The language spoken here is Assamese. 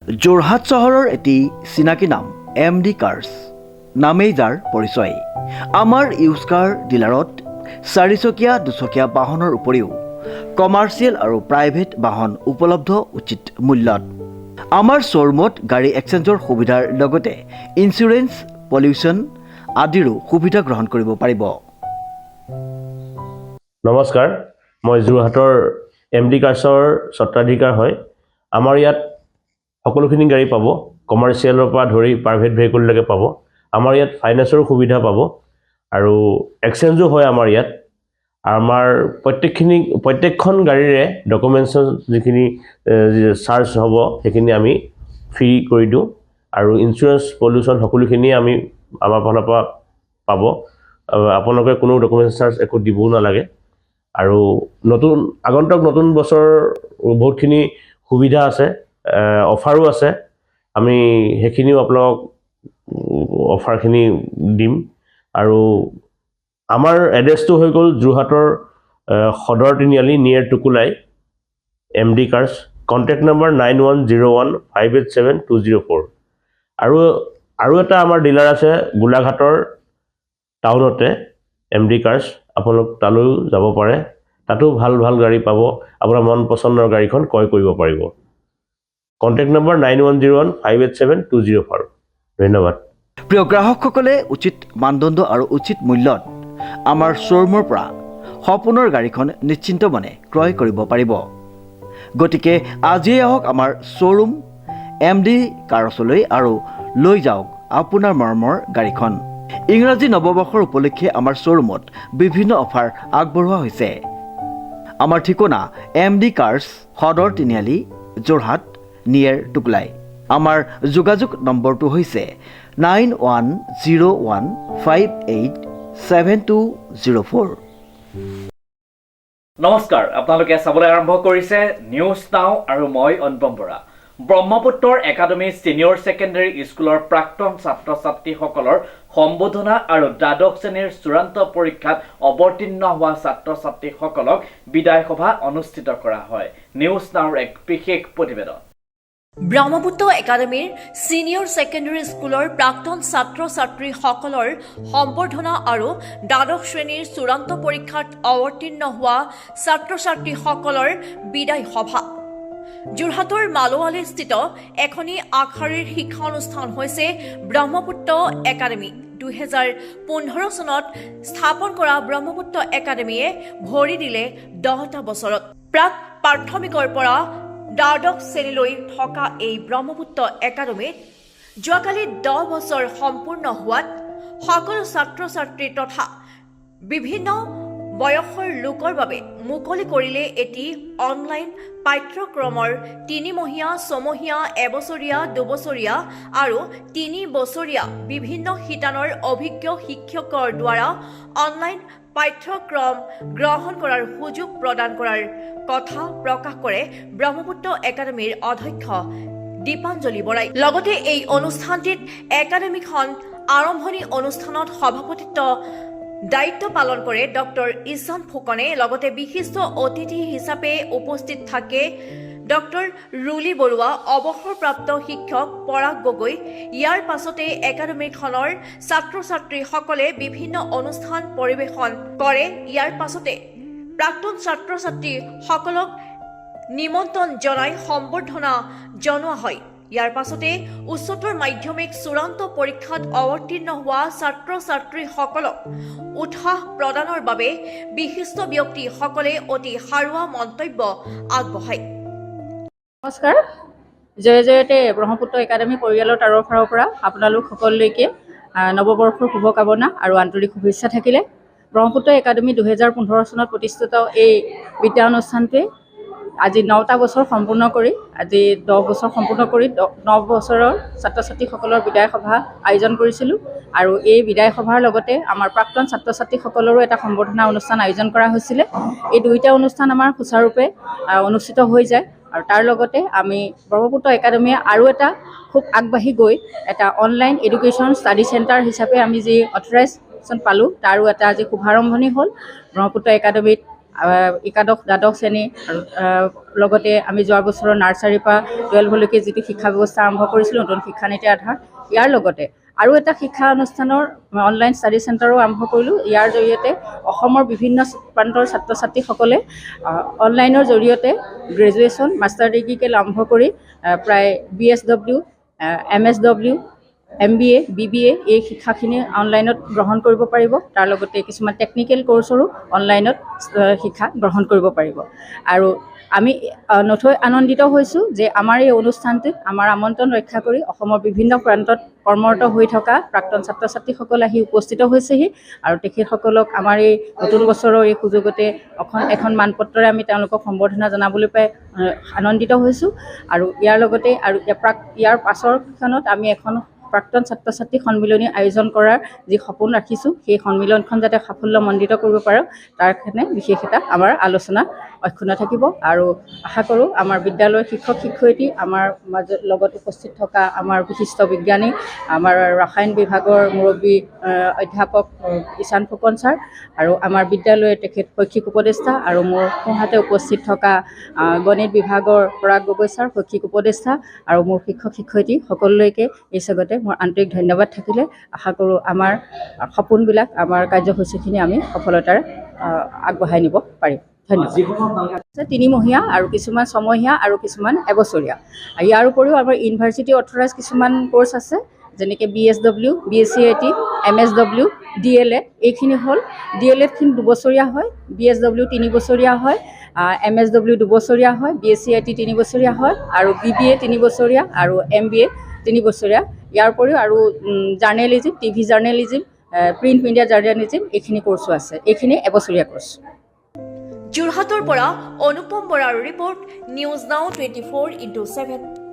যোৰহাট চহৰৰ এটি চিনাকি নাম MD কাৰ্ছ নামেই যাৰ পৰিচয়। আমাৰ ইউজ কাৰ ডিলাৰত 4চকীয়া 2চকীয়া বাহনৰ উপৰিও কমাৰ্চিয়েল আৰু প্ৰাইভেট বাহন উপলব্ধ উচিত মূল্যত। আমাৰ শ্ব'ৰুমত গাড়ী এক্সচেঞ্জৰ সুবিধাৰ লগতে ইঞ্চুৰেঞ্চ, পলিউশ্যন আদিৰো সুবিধা গ্ৰহণ কৰিব পাৰিব। নমস্কাৰ, মই যোৰহাটৰ MD কাৰ্ছৰ স্বত্বাধিকাৰ হয়। আমাৰ ইয়াত সকলোখিনি গাড়ী পাব, কমাৰ্চিয়েলৰ পৰা ধৰি প্ৰাইভেট ভেহিকললৈকে পাব। আমাৰ ইয়াত ফাইনেন্সৰো সুবিধা পাব আৰু এক্সচেঞ্জো হয় আমাৰ ইয়াত। আমাৰ প্ৰত্যেকখন গাড়ীৰে ডকুমেণ্টছৰ যিখিনি চাৰ্জ হ'ব সেইখিনি আমি ফ্ৰী কৰি দিওঁ আৰু ইঞ্চুৰেঞ্চ, পলিউশ্যন সকলোখিনিয়ে আমি আমাৰ ফালৰ পৰা পাব। আপোনালোকে কোনো ডকুমেণ্টছ চাৰ্জ একো দিবও নালাগে। আৰু আগন্তুক নতুন বছৰ বহুতখিনি সুবিধা আছে, অফাৰো আছে। আমি সেইখিনিও আপোনালোকক অফাৰখিনি দিম। আৰু আমাৰ এড্ৰেছটো হৈ গ'ল যোৰহাটৰ সদৰ তিনিআলি নিয়েৰ টুকুলাই, MD কাৰ্ছ। Contact number 9101587204। আৰু এটা আমাৰ ডিলাৰ আছে গোলাঘাটৰ টাউনতে, MD কাৰ্ছ। আপোনালোক তালৈও যাব পাৰে, তাতো ভাল গাড়ী পাব। আপোনাৰ মন পচন্দৰ গাড়ীখন ক্ৰয় কৰিব পাৰিব। Contact number 9101587204। ধন্যবাদ। প্ৰিয় গ্ৰাহকসকলে উচিত মানদণ্ড আৰু উচিত মূল্যত আমাৰ শ্ব'ৰুমৰ পৰা সপোনৰ গাড়ীখন নিশ্চিন্ত মনে ক্ৰয় কৰিব পাৰিব। গতিকে আজিয়ে আহক আমাৰ শ্ব'ৰুম MD কাৰ্ছলৈ আৰু লৈ যাওক আপোনাৰ মৰমৰ গাড়ীখন। ইংৰাজী নৱবৰ্ষৰ উপলক্ষে আমাৰ শ্ব'ৰুমত বিভিন্ন অফাৰ আগবঢ়োৱা হৈছে। আমাৰ ঠিকনা MD কাৰ্ছ, সদৰ তিনিআলি, যোৰহাট নিয়েৰ টুকুলাই। আমাৰ যোগাযোগ নম্বৰটো হৈছে 9101587204। নমস্কাৰ, আপোনালোকে চাবলৈ আৰম্ভ কৰিছে নিউজ নাও আৰু মই অনুপম বৰা। ব্ৰহ্মপুত্ৰৰ একাডেমী ছিনিয়ৰ ছেকেণ্ডেৰী স্কুলৰ প্ৰাক্তন ছাত্ৰ ছাত্ৰীসকলৰ সম্বোধনা আৰু দ্বাদশ শ্ৰেণীৰ চূড়ান্ত পৰীক্ষাত অৱতীৰ্ণ হোৱা ছাত্ৰ ছাত্ৰীসকলক বিদায় সভা অনুষ্ঠিত কৰা হয়। নিউজ নাওৰ এক বিশেষ প্ৰতিবেদন। ব্ৰহ্মপুত্ৰ একাডেমীৰ ছিনিয়ৰ ছেকেণ্ডেৰী স্কুলৰ প্ৰাক্তন ছাত্ৰ ছাত্ৰীসকলৰ সম্বৰ্ধনা আৰু দ্বাদশ শ্ৰেণীৰ চূড়ান্ত পৰীক্ষাত অৱতীৰ্ণ হোৱা ছাত্ৰ ছাত্ৰীসকলৰ বিদায় সভা। যোৰহাটৰ মালোৱালীস্থিত এখনি আগশাৰীৰ শিক্ষা অনুষ্ঠান হৈছে ব্ৰহ্মপুত্ৰ একাডেমী। 2015 চনত স্থাপন কৰা ব্ৰহ্মপুত্ৰ একাডেমীয়ে ভৰি দিলে 10টা বছৰত। প্ৰাক প্ৰাথমিকৰ পৰা দ্বাদশ শ্ৰেণীলৈ থকা এই ব্ৰহ্মপুত্ৰ একাডেমীত যোৱাকালি 10 বছৰ সম্পূৰ্ণ হোৱাত সকলো ছাত্ৰ ছাত্ৰী তথা বিভিন্ন বয়সৰ লোকৰ বাবে মুকলি কৰিলে এটি অনলাইন পাঠ্যক্ৰমৰ 3মহীয়া, 6মহীয়া, এবছৰীয়া, 2বছৰীয়া আৰু 3 বছৰীয়া বিভিন্ন শিতানৰ অভিজ্ঞ শিক্ষকৰ দ্বাৰা অনলাইন পাঠ্যক্ৰম গ্ৰহণ কৰাৰ সুযোগ প্ৰদান কৰাৰ কথা প্ৰকাশ কৰে ব্ৰহ্মপুত্ৰ একাডেমীৰ অধ্যক্ষ দীপাঞ্জলি বৰাই। লগতে এই অনুষ্ঠানটিত একাডেমীখন আৰম্ভণি অনুষ্ঠানত সভাপতিত্ব দায়িত্ব পালন কৰে ডক্টৰ ঈশান ফুকনে। লগতে বিশিষ্ট অতিথি হিচাপে উপস্থিত থাকে ডক্টৰ ৰুলি বৰুৱা, অৱসৰপ্ৰাপ্ত শিক্ষক পৰাগ গগৈ। ইয়াৰ পাছতে একাডেমীখনৰ ছাত্ৰ ছাত্ৰীসকলে বিভিন্ন অনুষ্ঠান পৰিৱেশন কৰে। ইয়াৰ পাছতে প্ৰাক্তন ছাত্ৰ ছাত্ৰীসকলক নিমন্ত্ৰণ জনাই সম্বৰ্ধনা জনোৱা হয়। ইয়াৰ পাছতে উচ্চতৰ মাধ্যমিক চূড়ান্ত পৰীক্ষাত অৱতীৰ্ণ হোৱা ছাত্ৰ ছাত্ৰীসকলক উৎসাহ প্ৰদানৰ বাবে বিশিষ্ট ব্যক্তিসকলে অতি সাৰুৱা মন্তব্য আগবঢ়ায়। নমস্কাৰ, জয় জয়তে ব্ৰহ্মপুত্ৰ একাডেমী পৰিয়ালৰ তৰফৰ পৰা আপোনালোক সকলোলৈকে নৱবৰ্ষৰ শুভকামনা আৰু আন্তৰিক শুভেচ্ছা থাকিলে। ব্ৰহ্মপুত্ৰ একাডেমী 2015 চনত প্ৰতিষ্ঠিত এই বিদ্যা অনুষ্ঠানটোৱে আজি 9টা বছৰ সম্পূৰ্ণ কৰি 10 বছৰৰ ছাত্ৰ ছাত্ৰীসকলৰ বিদায় সভা আয়োজন কৰিছিলোঁ। আৰু এই বিদায় সভাৰ লগতে আমাৰ প্ৰাক্তন ছাত্ৰ ছাত্ৰীসকলৰো এটা সম্বৰ্ধনা অনুষ্ঠান আয়োজন কৰা হৈছিলে। এই দুয়োটা অনুষ্ঠান আমাৰ সুচাৰুৰূপে অনুষ্ঠিত হৈ যায়। আৰু তাৰ লগতে আমি ব্ৰহ্মপুত্ৰ একাডেমীয়ে আৰু এটা খুব আগবাঢ়ি গৈ এটা অনলাইন এডুকেশ্যন ষ্টাডি চেণ্টাৰ হিচাপে আমি যি অথৰাইজেশ্যন পালোঁ, তাৰো এটা আজি শুভাৰম্ভণি হ'ল। ব্ৰহ্মপুত্ৰ একাডেমীত একাদশ দ্বাদশ শ্ৰেণী আৰু লগতে আমি যোৱা বছৰৰ নাৰ্চাৰীৰ পৰা 12লৈকে যিটো শিক্ষা ব্যৱস্থা আৰম্ভ কৰিছিলোঁ নতুন শিক্ষানীতিৰ আধাৰ, ইয়াৰ লগতে আৰু এটা শিক্ষা অনুষ্ঠানৰ অনলাইন ষ্টাডি চেণ্টাৰো আৰম্ভ কৰিলোঁ। ইয়াৰ জৰিয়তে অসমৰ বিভিন্ন প্ৰান্তৰ ছাত্ৰ ছাত্ৰীসকলে অনলাইনৰ জৰিয়তে গ্ৰেজুৱেশ্যন মাষ্টাৰ ডিগ্ৰীকে আৰম্ভ কৰি প্ৰায় BSW, MSW, MBA, BBA এই শিক্ষাখিনি অনলাইনত গ্ৰহণ কৰিব পাৰিব। তাৰ লগতে কিছুমান টেকনিকেল কৰ্চৰো অনলাইনত শিক্ষা গ্ৰহণ কৰিব পাৰিব। আৰু আমি নথৈ আনন্দিত হৈছোঁ যে আমাৰ এই অনুষ্ঠানটোত আমাৰ আমন্ত্ৰণ ৰক্ষা কৰি অসমৰ বিভিন্ন প্ৰান্তত কৰ্মৰত হৈ থকা প্ৰাক্তন ছাত্ৰ ছাত্ৰীসকল আহি উপস্থিত হৈছেহি আৰু তেখেতসকলক আমাৰ এই নতুন বছৰৰ এই সুযোগতে এখন মানপত্ৰৰে আমি তেওঁলোকক সম্বৰ্ধনা জনাবলৈ পাই আনন্দিত হৈছোঁ। আৰু ইয়াৰ লগতে আৰু ইয়াৰ পাছৰখনত আমি এখন প্ৰাক্তন ছাত্ৰ ছাত্ৰী সন্মিলনী আয়োজন কৰাৰ যি সপোন ৰাখিছোঁ, সেই সন্মিলনখন যাতে সাফল্যমণ্ডিত কৰিব পাৰোঁ তাৰ কাৰণে বিশেষ এটা আমাৰ আলোচনা অক্ষুণ্ণ থাকিব। আৰু আশা কৰোঁ আমাৰ বিদ্যালয়ৰ শিক্ষক শিক্ষয়িত্ৰী, আমাৰ মাজত লগত উপস্থিত থকা আমাৰ বিশিষ্ট বিজ্ঞানী, আমাৰ ৰসায়ন বিভাগৰ মুৰব্বী অধ্যাপক ঈশান ফুকন ছাৰ আৰু আমাৰ বিদ্যালয়ৰ তেখেত শৈক্ষিক উপদেষ্টা আৰু মোৰ সোঁহাতে উপস্থিত থকা গণিত বিভাগৰ পৰাগ গগৈ ছাৰ শৈক্ষিক উপদেষ্টা আৰু মোৰ শিক্ষক শিক্ষয়িত্ৰী সকলোলৈকে এই স্বাগতে মোৰ আন্তৰিক ধন্যবাদ থাকিলে। আশা কৰোঁ আমাৰ সপোনবিলাক, আমাৰ কাৰ্যসূচীখিনি আমি সফলতাৰে আগবঢ়াই নিব পাৰিম। ধন্যবাদ। 3 মহীয়া আৰু কিছুমান 6 মহীয়া আৰু কিছুমান এবছৰীয়া। ইয়াৰ উপৰিও আমাৰ ইউনিভাৰ্চিটি অথৰাইজ কিছুমান কৰ্চ আছে, যেনেকৈ BSW, BSCIT, MSW, DLED। এইখিনি হ'ল DLEDখিনি 2 বছৰীয়া হয়, BSW 3 বছৰীয়া হয়, MSW 2 বছৰীয়া হয়, BSCIT 3 বছৰীয়া হয় আৰু BBA 3 বছৰীয়া আৰু MBA 3 বছৰীয়া। ইয়াৰ উপৰিও আৰু journalism, TV journalism, print media journalism এইখিনি কৰ্চো আছে। এইখিনি এবছৰীয়া কৰ্চ। যোৰহাটৰ পৰা অনুপম বৰাৰ ৰিপৰ্ট, নিউজ নাও 24/7।